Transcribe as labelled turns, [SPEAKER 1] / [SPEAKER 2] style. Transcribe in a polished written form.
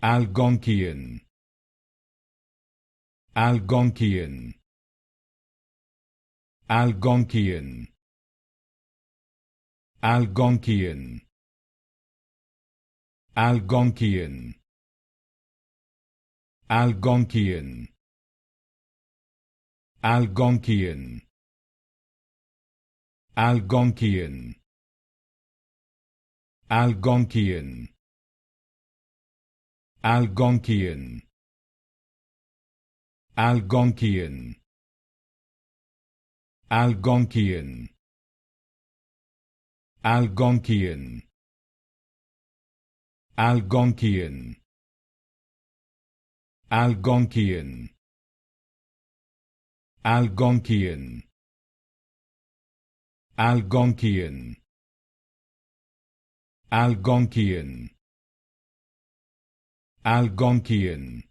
[SPEAKER 1] Algonkian, Algonkian, Algonkian, Algonkian, Algonkian, Algonkian, Algonkian, Algonkian, Algonkian, Algonkian, Algonkian, Algonkian, Algonkian, Algonkian, Algonkian, Algonkian, Algonkian, Algonkian, Algonkian,